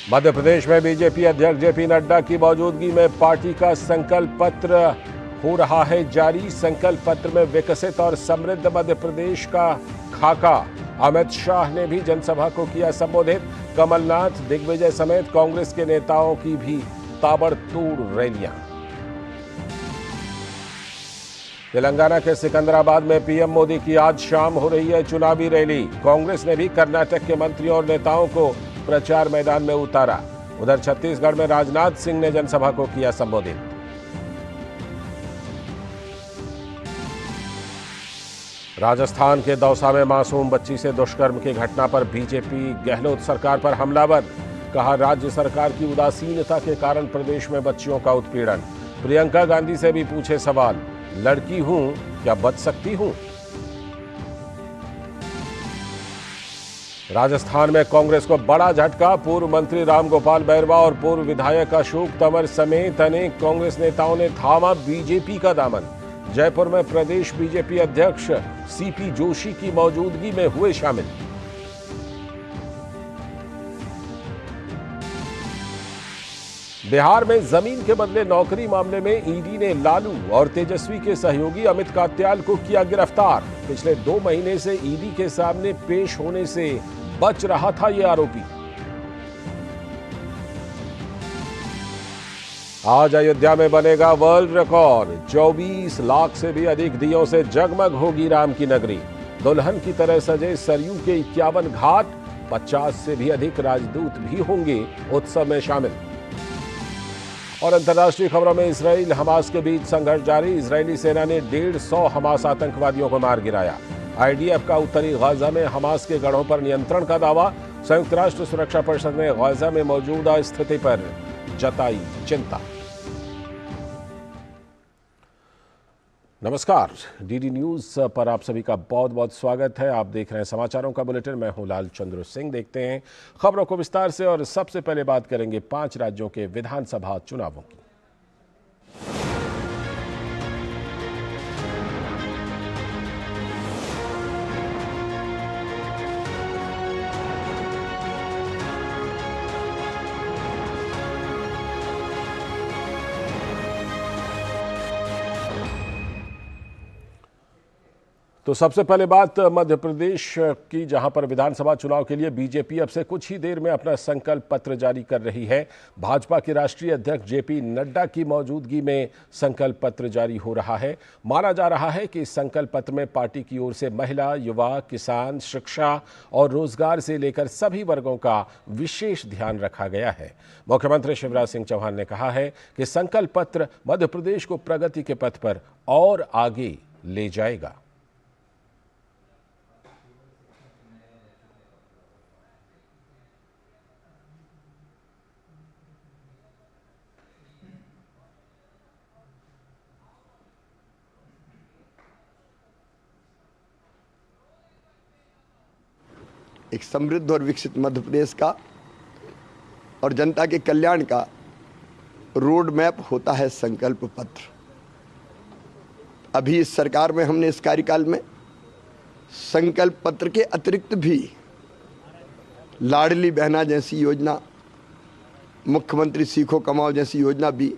मध्य प्रदेश में बीजेपी अध्यक्ष जेपी नड्डा की मौजूदगी में पार्टी का संकल्प पत्र हो रहा है जारी। संकल्प पत्र में विकसित और समृद्ध मध्य प्रदेश का खाका। अमित शाह ने भी जनसभा को किया संबोधित। कमलनाथ, दिग्विजय समेत कांग्रेस के नेताओं की भी ताबड़तोड़ रैलियां। तेलंगाना के सिकंदराबाद में पीएम मोदी की आज शाम हो रही है चुनावी रैली। कांग्रेस ने भी कर्नाटक के मंत्रियों और नेताओं को प्रचार मैदान में उतारा। उधर छत्तीसगढ़ में राजनाथ सिंह ने जनसभा को किया संबोधित। राजस्थान के दौसा में मासूम बच्ची से दुष्कर्म की घटना पर बीजेपी गहलोत सरकार पर हमलावर। कहा, राज्य सरकार की उदासीनता के कारण प्रदेश में बच्चियों का उत्पीड़न। प्रियंका गांधी से भी पूछे सवाल, लड़की हूं, क्या बच सकती हूं? राजस्थान में कांग्रेस को बड़ा झटका। पूर्व मंत्री रामगोपाल बैरवा और पूर्व विधायक अशोक तंवर समेत अनेक कांग्रेस नेताओं ने थामा बीजेपी का दामन। जयपुर में प्रदेश बीजेपी अध्यक्ष सीपी जोशी की मौजूदगी में हुए शामिल। बिहार में जमीन के बदले नौकरी मामले में ईडी ने लालू और तेजस्वी के सहयोगी अमित कात्याल को किया गिरफ्तार। पिछले 2 महीने से ईडी के सामने पेश होने से बच रहा था ये आरोपी। आज अयोध्या में बनेगा वर्ल्ड रिकॉर्ड। 24 लाख से भी अधिक दियों से जगमग होगी राम की नगरी। दुल्हन की तरह सजे सरयू के 51 घाट। 50 से भी अधिक राजदूत भी होंगे उत्सव में शामिल। और अंतर्राष्ट्रीय खबरों में इजराइल हमास के बीच संघर्ष जारी। इजरायली सेना ने 150 हमास आतंकवादियों को मार गिराया। आईडीएफ का उत्तरी गाजा में हमास के गढ़ों पर नियंत्रण का दावा। संयुक्त राष्ट्र सुरक्षा परिषद ने गाजा में मौजूदा स्थिति पर जताई चिंता। नमस्कार, डीडी न्यूज पर आप सभी का बहुत बहुत स्वागत है। आप देख रहे हैं समाचारों का बुलेटिन। मैं हूं लाल चंद्र सिंह। देखते हैं खबरों को विस्तार से और सबसे पहले बात करेंगे 5 राज्यों के विधानसभा चुनावों की। तो सबसे पहले बात मध्य प्रदेश की, जहां पर विधानसभा चुनाव के लिए बीजेपी अब से कुछ ही देर में अपना संकल्प पत्र जारी कर रही है। भाजपा के राष्ट्रीय अध्यक्ष जेपी नड्डा की मौजूदगी में संकल्प पत्र जारी हो रहा है। माना जा रहा है कि इस संकल्प पत्र में पार्टी की ओर से महिला, युवा, किसान, शिक्षा और रोजगार से लेकर सभी वर्गों का विशेष ध्यान रखा गया है। मुख्यमंत्री शिवराज सिंह चौहान ने कहा है कि संकल्प पत्र मध्य प्रदेश को प्रगति के पथ पर और आगे ले जाएगा। एक समृद्ध और विकसित मध्य प्रदेश का और जनता के कल्याण का रोड मैप होता है संकल्प पत्र। अभी इस सरकार में हमने इस कार्यकाल में संकल्प पत्र के अतिरिक्त भी लाडली बहना जैसी योजना, मुख्यमंत्री सीखो कमाओ जैसी योजना भी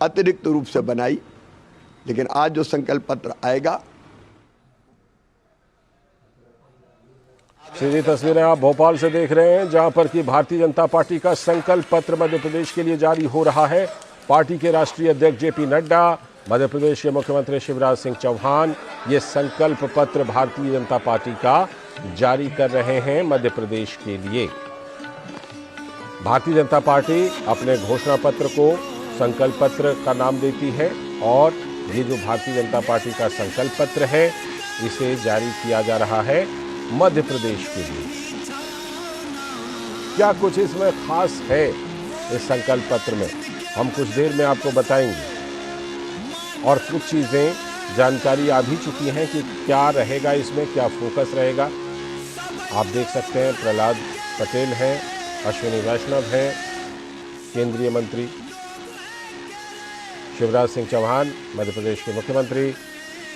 अतिरिक्त रूप से बनाई। लेकिन आज जो संकल्प पत्र आएगा, सीधी तस्वीरें आप भोपाल से देख रहे हैं, जहां पर कि भारतीय जनता पार्टी का संकल्प पत्र मध्य प्रदेश के लिए जारी हो रहा है। पार्टी के राष्ट्रीय अध्यक्ष जेपी नड्डा, मध्य प्रदेश के मुख्यमंत्री शिवराज सिंह चौहान ये संकल्प पत्र भारतीय जनता पार्टी का जारी कर रहे हैं मध्य प्रदेश के लिए। भारतीय जनता पार्टी अपने घोषणा पत्र को संकल्प पत्र का नाम देती है और ये जो भारतीय जनता पार्टी का संकल्प पत्र है इसे जारी किया जा रहा है मध्य प्रदेश के लिए। क्या कुछ इसमें खास है इस संकल्प पत्र में, हम कुछ देर में आपको बताएंगे। और कुछ चीज़ें जानकारी आ भी चुकी हैं कि क्या रहेगा इसमें, क्या फोकस रहेगा। आप देख सकते हैं प्रहलाद पटेल हैं, अश्विनी वैष्णव हैं, केंद्रीय मंत्री शिवराज सिंह चौहान मध्य प्रदेश के मुख्यमंत्री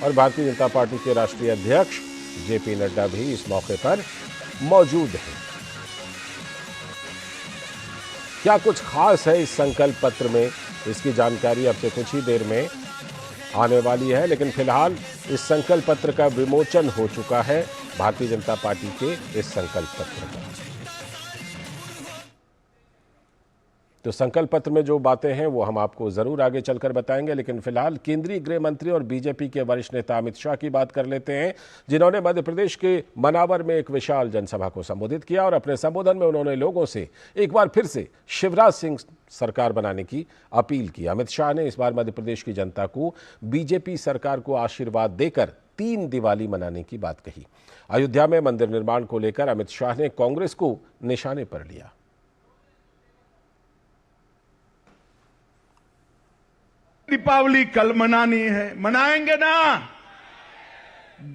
और भारतीय जनता पार्टी के राष्ट्रीय अध्यक्ष जेपी नड्डा भी इस मौके पर मौजूद हैं। क्या कुछ खास है इस संकल्प पत्र में, इसकी जानकारी अब से कुछ ही देर में आने वाली है। लेकिन फिलहाल इस संकल्प पत्र का विमोचन हो चुका है, भारतीय जनता पार्टी के इस संकल्प पत्र का। तो संकल्प पत्र में जो बातें हैं वो हम आपको जरूर आगे चलकर बताएंगे, लेकिन फिलहाल केंद्रीय गृह मंत्री और बीजेपी के वरिष्ठ नेता अमित शाह की बात कर लेते हैं, जिन्होंने मध्य प्रदेश के मनावर में एक विशाल जनसभा को संबोधित किया और अपने संबोधन में उन्होंने लोगों से एक बार फिर से शिवराज सिंह सरकार बनाने की अपील की। अमित शाह ने इस बार मध्य प्रदेश की जनता को बीजेपी सरकार को आशीर्वाद देकर 3 दिवाली मनाने की बात कही। अयोध्या में मंदिर निर्माण को लेकर अमित शाह ने कांग्रेस को निशाने पर लिया। दीपावली कल मनानी है, मनाएंगे ना।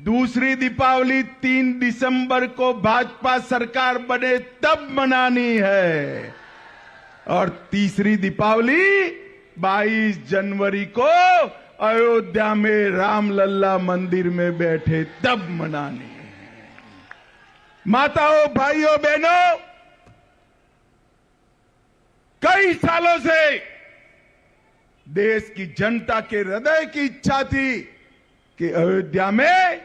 दूसरी दीपावली 3 दिसंबर को भाजपा सरकार बने तब मनानी है, और तीसरी दीपावली 22 जनवरी को अयोध्या में रामलल्ला मंदिर में बैठे तब मनानी है। माताओं, भाइयों, बहनों, कई सालों से देश की जनता के हृदय की इच्छा थी कि अयोध्या में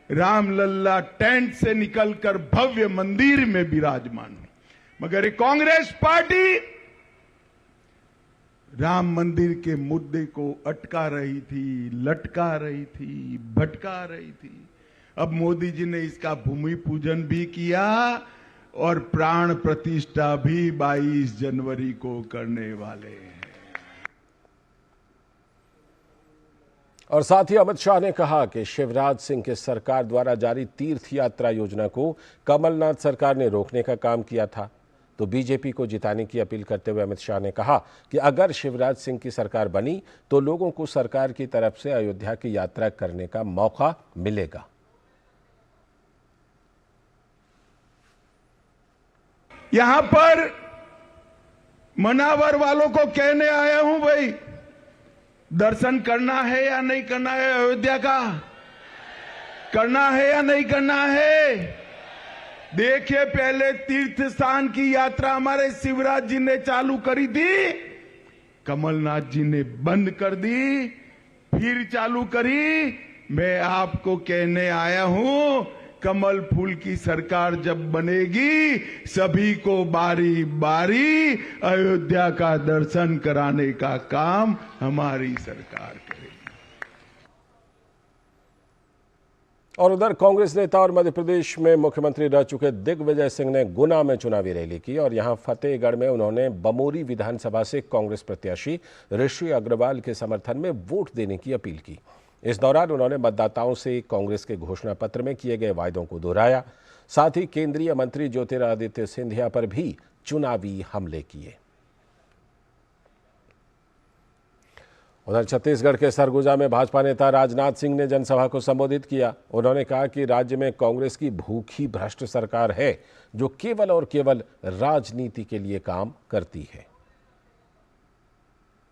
रामलल्ला टेंट से निकलकर भव्य मंदिर में विराजमान हो, मगर ये कांग्रेस पार्टी राम मंदिर के मुद्दे को अटका रही थी, लटका रही थी, भटका रही थी। अब मोदी जी ने इसका भूमि पूजन भी किया और प्राण प्रतिष्ठा भी 22 जनवरी को करने वाले हैं। और साथ ही अमित शाह ने कहा कि शिवराज सिंह के सरकार द्वारा जारी तीर्थ यात्रा योजना को कमलनाथ सरकार ने रोकने का काम किया था, तो बीजेपी को जिताने की अपील करते हुए अमित शाह ने कहा कि अगर शिवराज सिंह की सरकार बनी तो लोगों को सरकार की तरफ से अयोध्या की यात्रा करने का मौका मिलेगा। यहां पर मनावर वालों को कहने आया हूं, भाई दर्शन करना है या नहीं करना है? अयोध्या का करना है या नहीं करना है? देखिए, पहले तीर्थ स्थान की यात्रा हमारे शिवराज जी ने चालू करी थी, कमलनाथ जी ने बंद कर दी, फिर चालू करी। मैं आपको कहने आया हूं, कमल फूल की सरकार जब बनेगी सभी को बारी बारी अयोध्या का दर्शन कराने का काम हमारी सरकार करेगी। और उधर कांग्रेस नेता और मध्य प्रदेश में मुख्यमंत्री रह चुके दिग्विजय सिंह ने गुना में चुनावी रैली की और यहां फतेहगढ़ में उन्होंने बमोरी विधानसभा से कांग्रेस प्रत्याशी ऋषि अग्रवाल के समर्थन में वोट देने की अपील की। इस दौरान उन्होंने मतदाताओं से कांग्रेस के घोषणा पत्र में किए गए वायदों को दोहराया, साथ ही केंद्रीय मंत्री ज्योतिरादित्य सिंधिया पर भी चुनावी हमले किए। उधर छत्तीसगढ़ के सरगुजा में भाजपा नेता राजनाथ सिंह ने जनसभा को संबोधित किया। उन्होंने कहा कि राज्य में कांग्रेस की भूखी भ्रष्ट सरकार है जो केवल और केवल राजनीति के लिए काम करती है।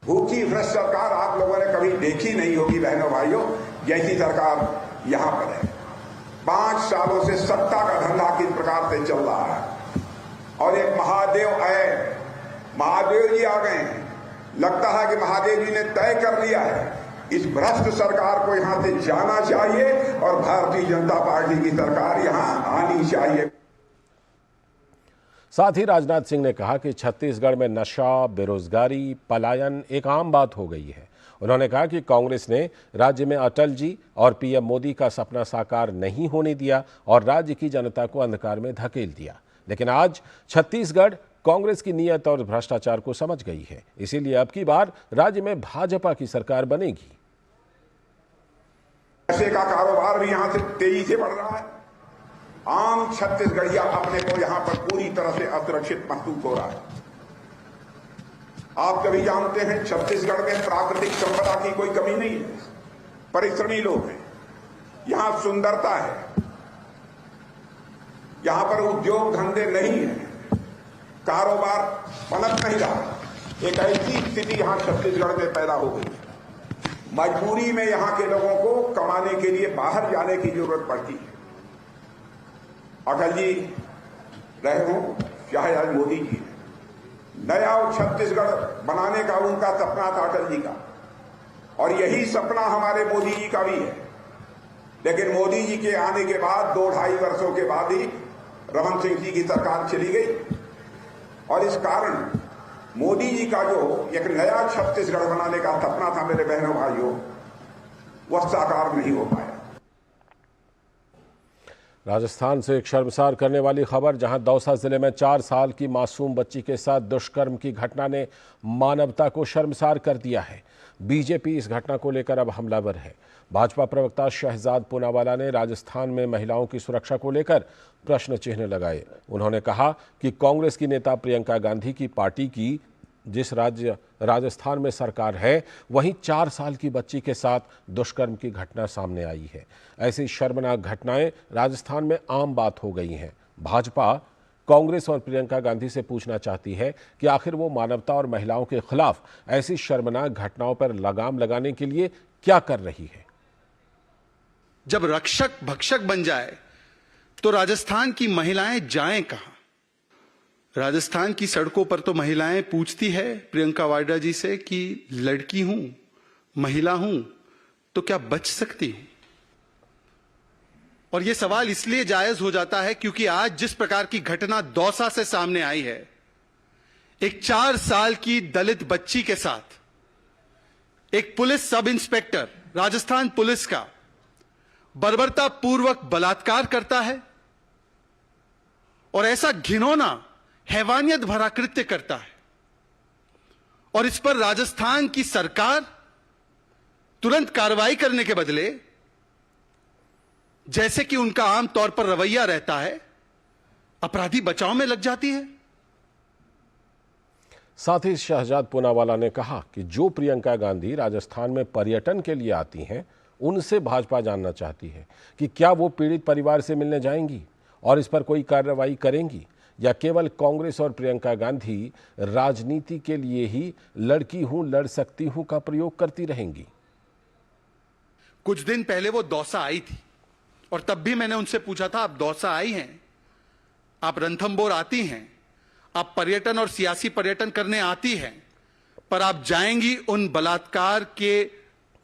भूखी भ्रष्ट सरकार आप लोगों ने कभी देखी नहीं होगी बहनों भाइयों, जैसी सरकार यहां पर है। 5 सालों से सत्ता का धंधा किस प्रकार से चल रहा है, और एक महादेव आए, महादेव जी आ गए हैं। लगता है कि महादेव जी ने तय कर लिया है इस भ्रष्ट सरकार को यहां से जाना चाहिए और भारतीय जनता पार्टी की सरकार यहां आनी चाहिए। साथ ही राजनाथ सिंह ने कहा कि छत्तीसगढ़ में नशा, बेरोजगारी, पलायन एक आम बात हो गई है। उन्होंने कहा कि कांग्रेस ने राज्य में अटल जी और पीएम मोदी का सपना साकार नहीं होने दिया और राज्य की जनता को अंधकार में धकेल दिया, लेकिन आज छत्तीसगढ़ कांग्रेस की नीयत और भ्रष्टाचार को समझ गई है, इसीलिए अब की बार राज्य में भाजपा की सरकार बनेगी। नशे का कारोबार भी यहां से तेजी से बढ़ रहा है। आम छत्तीसगढ़िया अपने को यहां पर पूरी तरह से असुरक्षित महसूस हो रहा है। आप कभी जानते हैं छत्तीसगढ़ में प्राकृतिक संपदा की कोई कमी नहीं है, परिश्रमी लोग हैं, यहां सुंदरता है, यहां पर उद्योग धंधे नहीं है, कारोबार पनप नहीं रहा। एक ऐसी स्थिति यहां छत्तीसगढ़ में पैदा हो गई, मजबूरी में यहां के लोगों को कमाने के लिए बाहर जाने की जरूरत पड़ती है। अटल जी रहे हों चाहे आज मोदी जी, नया छत्तीसगढ़ बनाने का उनका सपना था अटल जी का, और यही सपना हमारे मोदी जी का भी है। लेकिन मोदी जी के आने के बाद 2-2.5 वर्षों के बाद ही रमन सिंह जी की सरकार चली गई, और इस कारण मोदी जी का जो एक नया छत्तीसगढ़ बनाने का सपना था मेरे बहनों भाइयों, वह साकार नहीं हो पाया। राजस्थान से एक शर्मसार करने वाली खबर, जहां दौसा जिले में 4 साल की मासूम बच्ची के साथ दुष्कर्म की घटना ने मानवता को शर्मसार कर दिया है। बीजेपी इस घटना को लेकर अब हमलावर है। भाजपा प्रवक्ता शहजाद पूनावाला ने राजस्थान में महिलाओं की सुरक्षा को लेकर प्रश्न चिन्ह लगाए। उन्होंने कहा कि कांग्रेस की नेता प्रियंका गांधी की पार्टी की जिस राज्य राजस्थान में सरकार है, वहीं 4 साल की बच्ची के साथ दुष्कर्म की घटना सामने आई है। ऐसी शर्मनाक घटनाएं राजस्थान में आम बात हो गई हैं। भाजपा कांग्रेस और प्रियंका गांधी से पूछना चाहती है कि आखिर वो मानवता और महिलाओं के खिलाफ ऐसी शर्मनाक घटनाओं पर लगाम लगाने के लिए क्या कर रही है। जब रक्षक भक्षक बन जाए तो राजस्थान की महिलाएं जाएं कहां? राजस्थान की सड़कों पर तो महिलाएं पूछती है प्रियंका वाड्रा जी से कि लड़की हूं, महिला हूं, तो क्या बच सकती हूं? और यह सवाल इसलिए जायज हो जाता है क्योंकि आज जिस प्रकार की घटना दौसा से सामने आई है, एक 4 साल की दलित बच्ची के साथ एक police sub inspector Rajasthan police का बर्बरतापूर्वक बलात्कार करता है और ऐसा घिनौना हैवानियत भरा कृत्य करता है, और इस पर राजस्थान की सरकार तुरंत कार्रवाई करने के बदले, जैसे कि उनका आमतौर पर रवैया रहता है, अपराधी बचाव में लग जाती है। साथ ही शहजाद पूनावाला ने कहा कि जो प्रियंका गांधी राजस्थान में पर्यटन के लिए आती हैं, उनसे भाजपा जानना चाहती है कि क्या वो पीड़ित परिवार से मिलने जाएंगी और इस पर कोई कार्रवाई करेंगी, या केवल कांग्रेस और प्रियंका गांधी राजनीति के लिए ही लड़की हूं, लड़ सकती हूं का प्रयोग करती रहेंगी। कुछ दिन पहले वो दौसा आई थी और तब भी मैंने उनसे पूछा था, आप दौसा आई हैं, आप रणथंभौर आती हैं, आप पर्यटन और सियासी पर्यटन करने आती हैं, पर आप जाएंगी उन बलात्कार के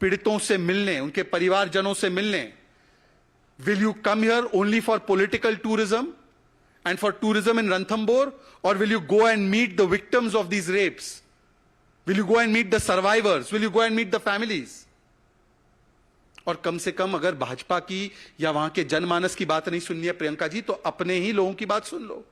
पीड़ितों से मिलने, उनके परिवारजनों से मिलने? Will you come here only for political tourism and for tourism in Ranthambore, or will you go and meet the victims of these rapes? Will you go and meet the survivors? Will you go and meet the families? और कम से कम अगर भाजपा की या वहां के जनमानस की बात नहीं सुननी है प्रियंका जी, तो अपने ही लोगों की बात सुन लो।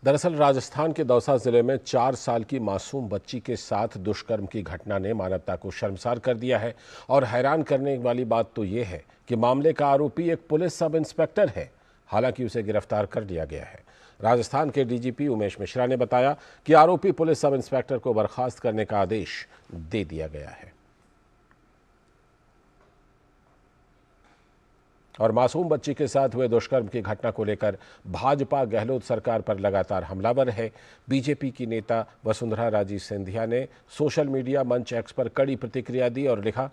दरअसल राजस्थान के दौसा जिले में 4 साल की मासूम बच्ची के साथ दुष्कर्म की घटना ने मानवता को शर्मसार कर दिया है, और हैरान करने वाली बात तो यह है कि मामले का आरोपी एक पुलिस सब इंस्पेक्टर है। हालांकि उसे गिरफ्तार कर लिया गया है। राजस्थान के डीजीपी उमेश मिश्रा ने बताया कि आरोपी पुलिस सब इंस्पेक्टर को बर्खास्त करने का आदेश दे दिया गया है। और मासूम बच्ची के साथ हुए दुष्कर्म की घटना को लेकर भाजपा गहलोत सरकार पर लगातार हमलावर है। बीजेपी की नेता वसुंधरा राजे सिंधिया ने सोशल मीडिया मंच एक्स पर कड़ी प्रतिक्रिया दी और लिखा,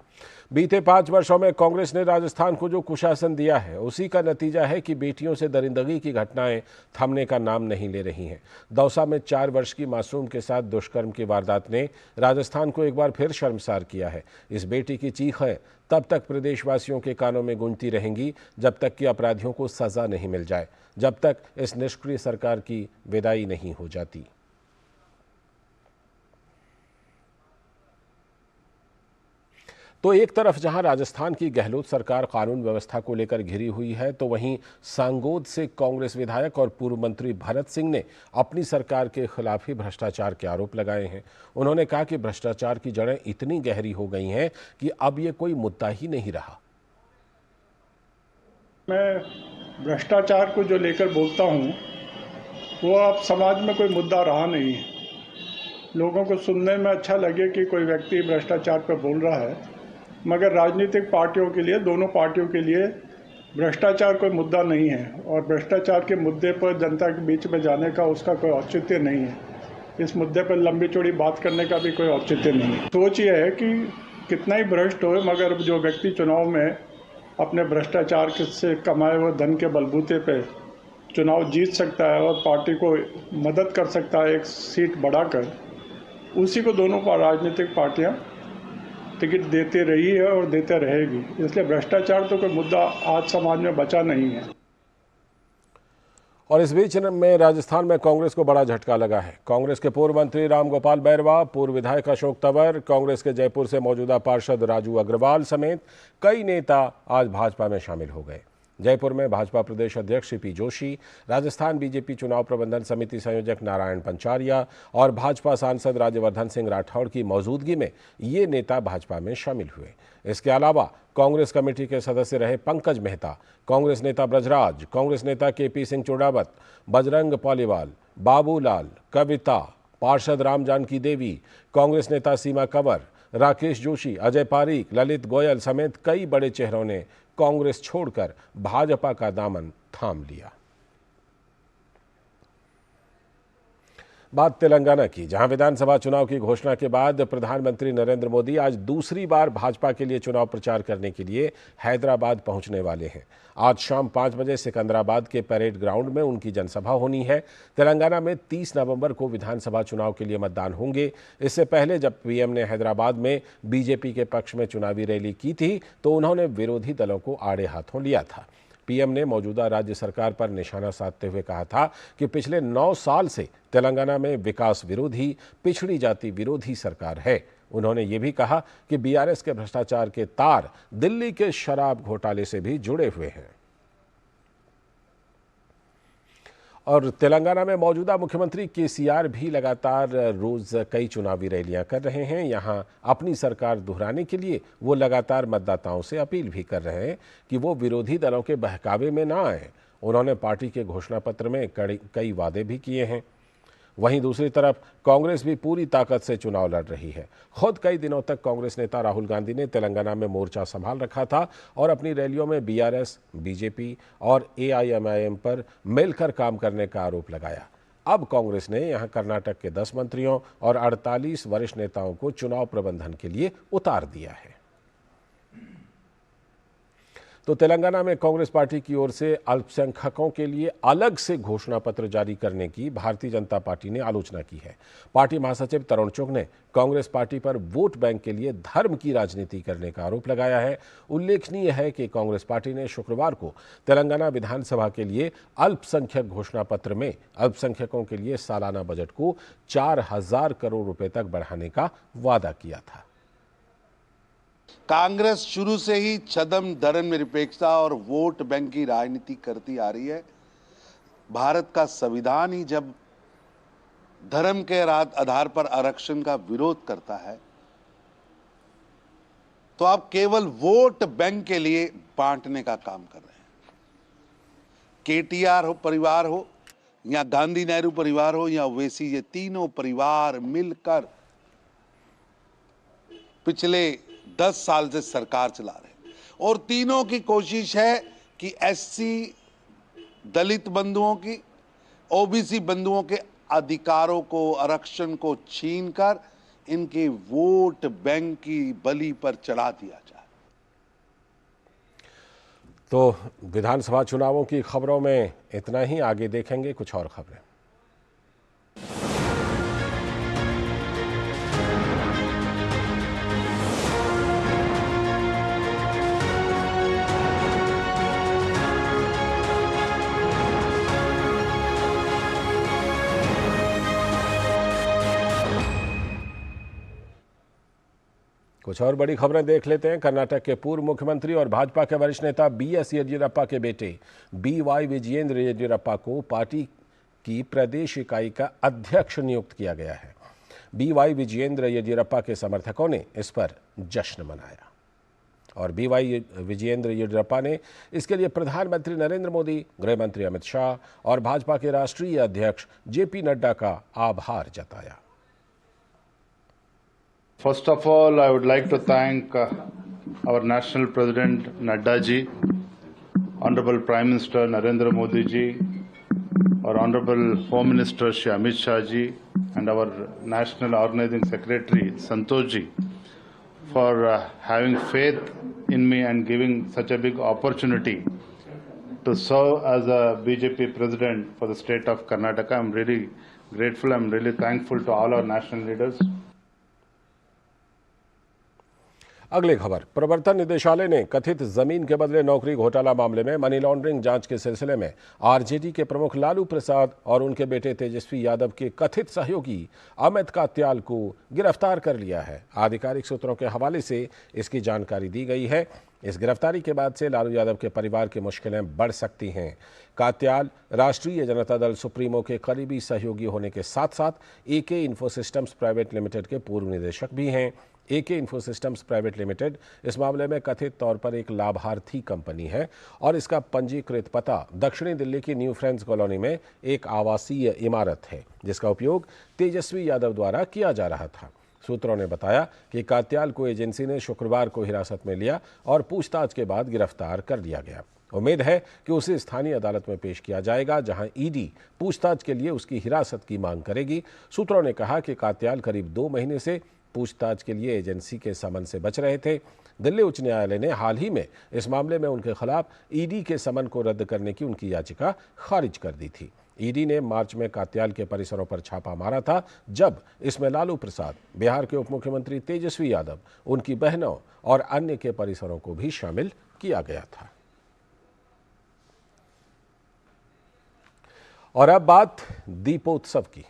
बीते 5 वर्षों में कांग्रेस ने राजस्थान को जो कुशासन दिया है, उसी का नतीजा है कि बेटियों से दरिंदगी की घटनाएं थमने का नाम नहीं ले रही हैं। दौसा में 4 वर्ष की मासूम के साथ दुष्कर्म की वारदात ने राजस्थान को एक बार फिर शर्मसार किया है। इस बेटी की चीखें तब तक प्रदेशवासियों के कानों में गूंजती रहेंगी जब तक कि अपराधियों को सजा नहीं मिल जाए, जब तक इस निष्क्रिय सरकार की विदाई नहीं हो जाती। तो एक तरफ जहां राजस्थान की गहलोत सरकार कानून व्यवस्था को लेकर घिरी हुई है, तो वहीं सांगोद से कांग्रेस विधायक और पूर्व मंत्री भरत सिंह ने अपनी सरकार के खिलाफ ही भ्रष्टाचार के आरोप लगाए हैं। उन्होंने कहा कि भ्रष्टाचार की जड़ें इतनी गहरी हो गई हैं कि अब ये कोई मुद्दा ही नहीं रहा। मैं भ्रष्टाचार को जो लेकर बोलता हूँ, वो अब समाज में कोई मुद्दा रहा नहीं है। लोगों को सुनने में अच्छा लगे कि कोई व्यक्ति भ्रष्टाचार पर बोल रहा है, मगर राजनीतिक पार्टियों के लिए, दोनों पार्टियों के लिए भ्रष्टाचार कोई मुद्दा नहीं है, और भ्रष्टाचार के मुद्दे पर जनता के बीच में जाने का उसका कोई औचित्य नहीं है। इस मुद्दे पर लंबी चौड़ी बात करने का भी कोई औचित्य नहीं है। सोच ये है कि कितना ही भ्रष्ट हो, मगर जो व्यक्ति चुनाव में अपने भ्रष्टाचार से कमाए हुए धन के बलबूते पे चुनाव जीत सकता है और पार्टी को मदद कर सकता है एक सीट बढ़ाकर, उसी को दोनों राजनीतिक पार्टियां टिकट देते रही है और देते रहेगी। इसलिए भ्रष्टाचार तो कोई मुद्दा आज समाज में बचा नहीं है। और इस बीच में राजस्थान में कांग्रेस को बड़ा झटका लगा है। कांग्रेस के पूर्व मंत्री रामगोपाल बैरवा, पूर्व विधायक अशोक तंवर, कांग्रेस के जयपुर से मौजूदा पार्षद राजू अग्रवाल समेत कई नेता आज भाजपा में शामिल हो गए। जयपुर में भाजपा प्रदेश अध्यक्ष सीपी जोशी, राजस्थान बीजेपी चुनाव प्रबंधन समिति संयोजक नारायण पंचारिया और भाजपा सांसद राज्यवर्धन सिंह राठौड़ की मौजूदगी में ये नेता भाजपा में शामिल हुए। इसके अलावा कांग्रेस कमेटी के सदस्य रहे पंकज मेहता, कांग्रेस नेता ब्रजराज, कांग्रेस नेता केपी सिंह चुड़ावत, बजरंग पालीवाल, बाबूलाल, कविता, पार्षद राम जानकी देवी, कांग्रेस नेता सीमा कंवर, राकेश जोशी, अजय पारीक, ललित गोयल समेत कई बड़े चेहरों ने कांग्रेस छोड़कर भाजपा का दामन थाम लिया। बात तेलंगाना की, जहां विधानसभा चुनाव की घोषणा के बाद प्रधानमंत्री नरेंद्र मोदी आज दूसरी बार भाजपा के लिए चुनाव प्रचार करने के लिए हैदराबाद पहुंचने वाले हैं। आज शाम 5 बजे सिकंदराबाद के परेड ग्राउंड में उनकी जनसभा होनी है। तेलंगाना में 30 नवंबर को विधानसभा चुनाव के लिए मतदान होंगे। इससे पहले जब पीएम ने हैदराबाद में बीजेपी के पक्ष में चुनावी रैली की थी तो उन्होंने विरोधी दलों को आड़े हाथों लिया था। पीएम ने मौजूदा राज्य सरकार पर निशाना साधते हुए कहा था कि पिछले 9 साल से तेलंगाना में विकास विरोधी, पिछड़ी जाति विरोधी सरकार है। उन्होंने ये भी कहा कि बीआरएस के भ्रष्टाचार के तार दिल्ली के शराब घोटाले से भी जुड़े हुए हैं। और तेलंगाना में मौजूदा मुख्यमंत्री केसीआर भी लगातार रोज कई चुनावी रैलियां कर रहे हैं। यहां अपनी सरकार दोहराने के लिए वो लगातार मतदाताओं से अपील भी कर रहे हैं कि वो विरोधी दलों के बहकावे में ना आए। उन्होंने पार्टी के घोषणा पत्र में कई वादे भी किए हैं। वहीं दूसरी तरफ कांग्रेस भी पूरी ताकत से चुनाव लड़ रही है। खुद कई दिनों तक कांग्रेस नेता राहुल गांधी ने तेलंगाना में मोर्चा संभाल रखा था और अपनी रैलियों में बीआरएस, बीजेपी और एआईएमआईएम पर मिलकर काम करने का आरोप लगाया। अब कांग्रेस ने यहां कर्नाटक के 10 मंत्रियों और 48 वरिष्ठ नेताओं को चुनाव प्रबंधन के लिए उतार दिया है। तो तेलंगाना में कांग्रेस पार्टी की ओर से अल्पसंख्यकों के लिए अलग से घोषणा पत्र जारी करने की भारतीय जनता पार्टी ने आलोचना की है। पार्टी महासचिव तरुण चुग ने कांग्रेस पार्टी पर वोट बैंक के लिए धर्म की राजनीति करने का आरोप लगाया है। उल्लेखनीय है कि कांग्रेस पार्टी ने शुक्रवार को तेलंगाना विधानसभा के लिए अल्पसंख्यक घोषणा पत्र में अल्पसंख्यकों के लिए सालाना बजट को 4000 करोड़ रुपए तक बढ़ाने का वादा किया था। कांग्रेस शुरू से ही छद्म धर्मनिरपेक्षता और वोट बैंक की राजनीति करती आ रही है। भारत का संविधान ही जब धर्म के आधार पर आरक्षण का विरोध करता है तो आप केवल वोट बैंक के लिए बांटने का काम कर रहे हैं। केटीआर हो परिवार हो या गांधी नेहरू परिवार हो या ओवैसी, ये तीनों परिवार मिलकर पिछले 10 साल से सरकार चला रहे हैं और तीनों की कोशिश है कि एससी दलित बंधुओं की, ओबीसी बंधुओं के अधिकारों को, आरक्षण को छीनकर इनके वोट बैंक की बलि पर चढ़ा दिया जाए। तो विधानसभा चुनावों की खबरों में इतना ही। आगे देखेंगे कुछ और खबरें। कुछ और बड़ी खबरें देख लेते हैं। कर्नाटक के पूर्व मुख्यमंत्री और भाजपा के वरिष्ठ नेता बीएस येदियुरप्पा के बेटे बीवाई विजयेंद्र येदियुरप्पा को पार्टी की प्रदेश इकाई का अध्यक्ष नियुक्त किया गया है। बीवाई विजयेंद्र येदियुरप्पा के समर्थकों ने इस पर जश्न मनाया और बीवाई विजयेंद्र येदियुरप्पा ने इसके लिए प्रधानमंत्री नरेंद्र मोदी, गृह मंत्री अमित शाह और भाजपा के राष्ट्रीय अध्यक्ष जेपी नड्डा का आभार जताया। First of all, I would like to thank our National President Nadda ji, Honorable Prime Minister Narendra Modi ji, our Honorable Home Minister Shri Amit Shah ji, and our National Organizing Secretary Santosh ji for having faith in me and giving such a big opportunity to serve as a BJP president for the state of Karnataka. I'm really grateful. I'm really thankful to all our national leaders. अगली खबर, प्रवर्तन निदेशालय ने कथित जमीन के बदले नौकरी घोटाला मामले में मनी लॉन्ड्रिंग जांच के सिलसिले में आरजेडी के प्रमुख लालू प्रसाद और उनके बेटे तेजस्वी यादव के कथित सहयोगी अमित कात्याल को गिरफ्तार कर लिया है। आधिकारिक सूत्रों के हवाले से इसकी जानकारी दी गई है। इस गिरफ्तारी के बाद से लालू यादव के परिवार की मुश्किलें बढ़ सकती हैं। कात्याल राष्ट्रीय जनता दल सुप्रीमो के करीबी सहयोगी होने के साथ साथ एके इन्फोसिस्टम्स प्राइवेट लिमिटेड के पूर्व निदेशक भी हैं। एके इन्फोसिस्टम्स प्राइवेट लिमिटेड इस मामले में कथित तौर पर एक लाभार्थी कंपनी है और इसका पंजीकृत पता दक्षिणी दिल्ली की न्यू फ्रेंड्स कॉलोनी में एक आवासीय इमारत है, जिसका उपयोग तेजस्वी यादव द्वारा किया जा रहा था। सूत्रों ने बताया कि कात्याल को एजेंसी ने शुक्रवार को हिरासत में लिया और पूछताछ के बाद गिरफ्तार कर लिया गया। उम्मीद है कि उसे स्थानीय अदालत में पेश किया जाएगा, जहां ईडी पूछताछ के लिए उसकी हिरासत की मांग करेगी। सूत्रों ने कहा कि कात्याल करीब 2 महीने से पूछताछ के लिए एजेंसी के समन से बच रहे थे। दिल्ली उच्च न्यायालय ने हाल ही में इस मामले में उनके खिलाफ ईडी के समन को रद्द करने की उनकी याचिका खारिज कर दी थी। ईडी ने मार्च में कात्याल के परिसरों पर छापा मारा था, जब इसमें लालू प्रसाद, बिहार के उप मुख्यमंत्री तेजस्वी यादव, उनकी बहनों और अन्य के परिसरों को भी शामिल किया गया था। और अब बात दीपोत्सव की।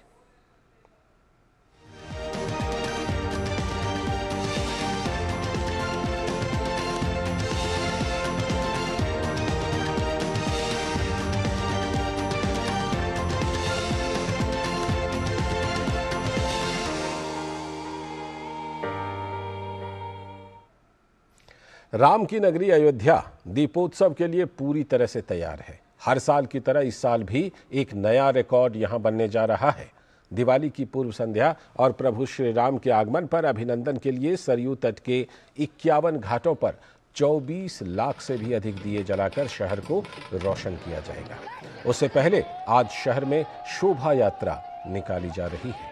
राम की नगरी अयोध्या दीपोत्सव के लिए पूरी तरह से तैयार है। हर साल की तरह इस साल भी एक नया रिकॉर्ड यहां बनने जा रहा है। दिवाली की पूर्व संध्या और प्रभु श्री राम के आगमन पर अभिनंदन के लिए सरयू तट के 51 घाटों पर 24 लाख से भी अधिक दिए जलाकर शहर को रोशन किया जाएगा। उससे पहले आज शहर में शोभा यात्रा निकाली जा रही है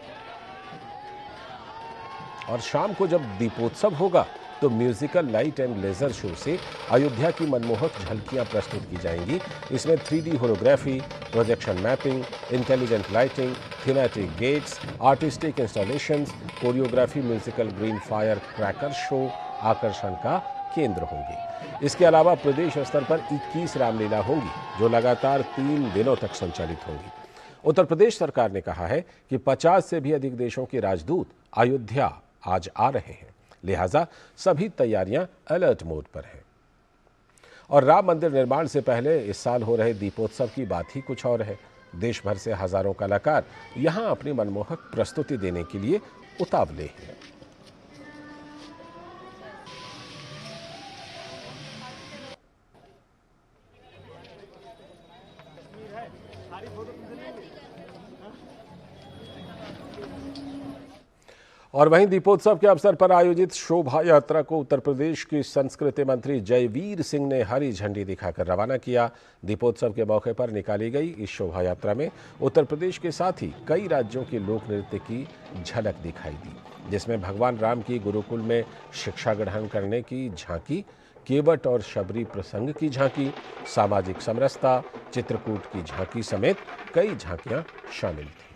और शाम को जब दीपोत्सव होगा तो musical light and laser show से अयोध्या की मनमोहक झलकियां प्रस्तुत की जाएंगी। इसमें 3D holography, projection mapping, intelligent lighting, thematic gates, artistic installations, choreography, musical green fire cracker show आकर्षण का केंद्र होंगे। इसके अलावा प्रदेश स्तर पर 21 रामलीला होंगी, जो लगातार 3 दिनों तक संचालित होंगी। उत्तर प्रदेश सरकार ने कहा है कि 50 से भी अधिक देशों के राजदूत अयोध्या आज आ रहे हैं, लिहाजा सभी तैयारियां अलर्ट मोड पर हैं। और राम मंदिर निर्माण से पहले इस साल हो रहे दीपोत्सव की बात ही कुछ और है। देश भर से हजारों कलाकार यहां अपनी मनमोहक प्रस्तुति देने के लिए उतावले हैं। और वहीं दीपोत्सव के अवसर पर आयोजित शोभा यात्रा को उत्तर प्रदेश की संस्कृति मंत्री जयवीर सिंह ने हरी झंडी दिखाकर रवाना किया। दीपोत्सव के मौके पर निकाली गई इस शोभा यात्रा में उत्तर प्रदेश के साथ ही कई राज्यों के लोक नृत्य की झलक दिखाई दी, जिसमें भगवान राम की गुरुकुल में शिक्षा ग्रहण करने की झांकी, केवट और शबरी प्रसंग की झांकी, सामाजिक समरसता, चित्रकूट की झांकी समेत कई झांकियां शामिल थी।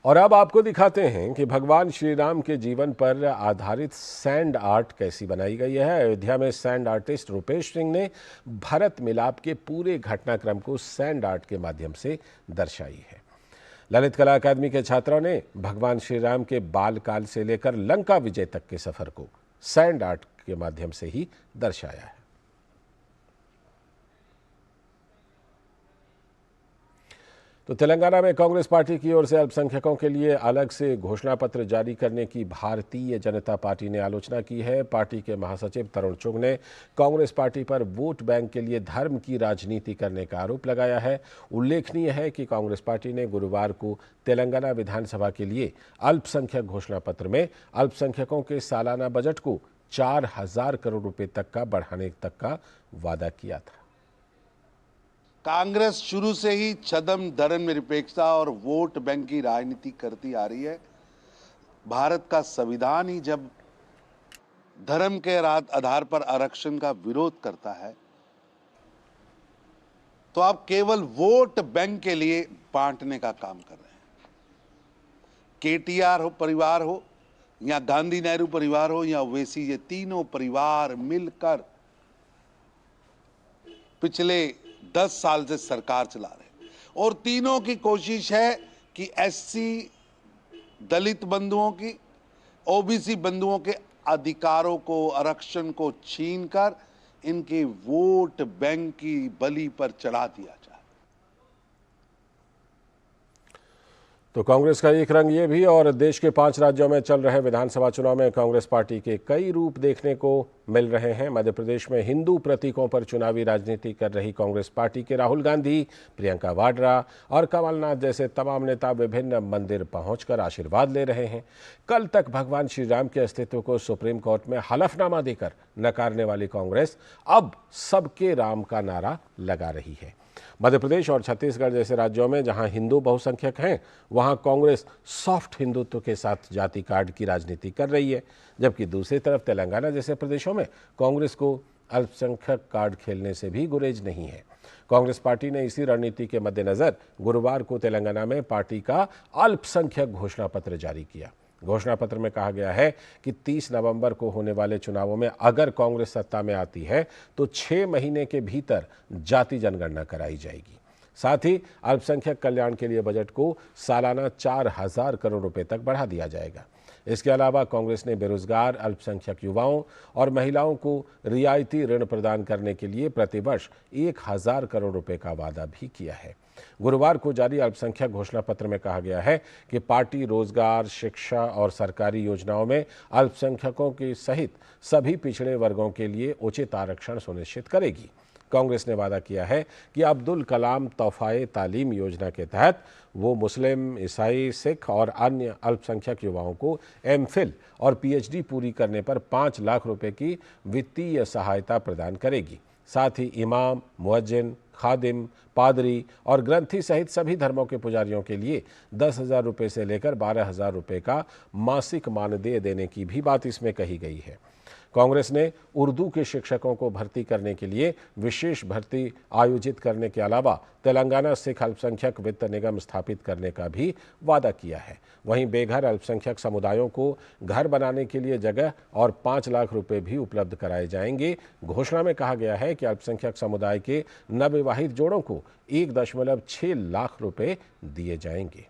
और अब आपको दिखाते हैं कि भगवान श्री राम के जीवन पर आधारित सैंड आर्ट कैसी बनाई गई है। अयोध्या में सैंड आर्टिस्ट रूपेश सिंह ने भरत मिलाप के पूरे घटनाक्रम को सैंड आर्ट के माध्यम से दर्शाई है। ललित कला अकादमी के छात्रों ने भगवान श्री राम के बाल काल से लेकर लंका विजय तक के सफर को सैंड आर्ट के माध्यम से ही दर्शाया है। तो तेलंगाना में कांग्रेस पार्टी की ओर से अल्पसंख्यकों के लिए अलग से घोषणा पत्र जारी करने की भारतीय जनता पार्टी ने आलोचना की है। पार्टी के महासचिव तरुण चुग ने कांग्रेस पार्टी पर वोट बैंक के लिए धर्म की राजनीति करने का आरोप लगाया है। उल्लेखनीय है कि कांग्रेस पार्टी ने गुरुवार को तेलंगाना विधानसभा के लिए अल्पसंख्यक घोषणा पत्र में अल्पसंख्यकों के सालाना बजट को 4,000 करोड़ रुपए तक का बढ़ाने तक का वादा किया था। कांग्रेस शुरू से ही छद्म धर्मनिरपेक्षता और वोट बैंक की राजनीति करती आ रही है। भारत का संविधान ही जब धर्म के आधार पर आरक्षण का विरोध करता है तो आप केवल वोट बैंक के लिए बांटने का काम कर रहे हैं। केटीआर हो परिवार हो या गांधी नेहरू परिवार हो या ओवैसी, ये तीनों परिवार मिलकर पिछले 10 साल से सरकार चला रहे हैं और तीनों की कोशिश है कि एससी दलित बंधुओं की, ओबीसी बंधुओं के अधिकारों को, आरक्षण को छीनकर इनके वोट बैंक की बलि पर चढ़ा दिया जाए। तो कांग्रेस का एक रंग ये भी, और देश के 5 राज्यों में चल रहे विधानसभा चुनाव में कांग्रेस पार्टी के कई रूप देखने को मिल रहे हैं। मध्य प्रदेश में हिंदू प्रतीकों पर चुनावी राजनीति कर रही कांग्रेस पार्टी के राहुल गांधी, प्रियंका वाड्रा और कमलनाथ जैसे तमाम नेता विभिन्न मंदिर पहुंचकर आशीर्वाद ले रहे हैं। कल तक भगवान श्री राम के अस्तित्व को सुप्रीम कोर्ट में हलफनामा देकर नकारने वाली कांग्रेस अब सबके राम का नारा लगा रही है। मध्य प्रदेश और छत्तीसगढ़ जैसे राज्यों में जहां हिंदू बहुसंख्यक हैं, वहां कांग्रेस सॉफ्ट हिंदुत्व के साथ जाति कार्ड की राजनीति कर रही है, जबकि दूसरी तरफ तेलंगाना जैसे प्रदेशों में कांग्रेस को अल्पसंख्यक कार्ड खेलने से भी गुरेज नहीं है। कांग्रेस पार्टी ने इसी रणनीति के मद्देनजर गुरुवार को तेलंगाना में पार्टी का अल्पसंख्यक घोषणा पत्र जारी किया। घोषणा पत्र में कहा गया है कि 30 नवंबर को होने वाले चुनावों में अगर कांग्रेस सत्ता में आती है तो 6 महीने के भीतर जाति जनगणना कराई जाएगी। साथ ही अल्पसंख्यक कल्याण के लिए बजट को सालाना 4000 करोड़ रुपए तक बढ़ा दिया जाएगा। इसके अलावा कांग्रेस ने बेरोजगार अल्पसंख्यक युवाओं और महिलाओं को रियायती ऋण प्रदान करने के लिए प्रतिवर्ष 1000 करोड़ रुपए का वादा भी किया है। गुरुवार को जारी अल्पसंख्यक घोषणा पत्र में कहा गया है कि पार्टी रोजगार, शिक्षा और सरकारी योजनाओं में अल्पसंख्यकों के सहित सभी पिछड़े वर्गों के लिए उचित आरक्षण सुनिश्चित करेगी। कांग्रेस ने वादा किया है कि अब्दुल कलाम तोहफाए तालीम योजना के तहत वो मुस्लिम, ईसाई, सिख और अन्य अल्पसंख्यक युवाओं को एमफिल और पीएचडी पूरी करने पर 5 लाख रुपए की वित्तीय सहायता प्रदान करेगी। साथ ही इमाम, मुअज्जिन, खादिम, पादरी और ग्रंथी सहित सभी धर्मों के पुजारियों के लिए 10,000 रुपये से लेकर 12,000 रुपये का मासिक मानदेय देने की भी बात इसमें कही गई है। कांग्रेस ने उर्दू के शिक्षकों को भर्ती करने के लिए विशेष भर्ती आयोजित करने के अलावा तेलंगाना सिख अल्पसंख्यक वित्त निगम स्थापित करने का भी वादा किया है। वहीं बेघर अल्पसंख्यक समुदायों को घर बनाने के लिए जगह और 5 लाख रुपए भी उपलब्ध कराए जाएंगे। घोषणा में कहा गया है कि अल्पसंख्यक समुदाय के नवविवाहित जोड़ों को 1.6 लाख रुपए दिए जाएंगे।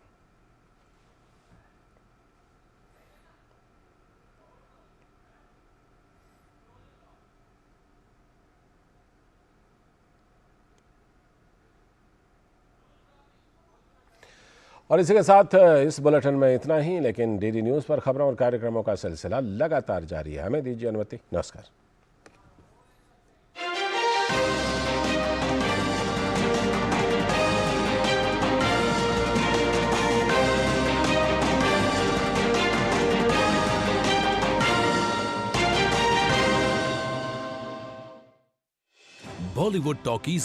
और इसी के साथ इस बुलेटिन में इतना ही, लेकिन डीडी न्यूज़ पर खबरों और कार्यक्रमों का सिलसिला लगातार जारी है। हमें दीजिए अनुमति। नमस्कार। बॉलीवुड टॉकीज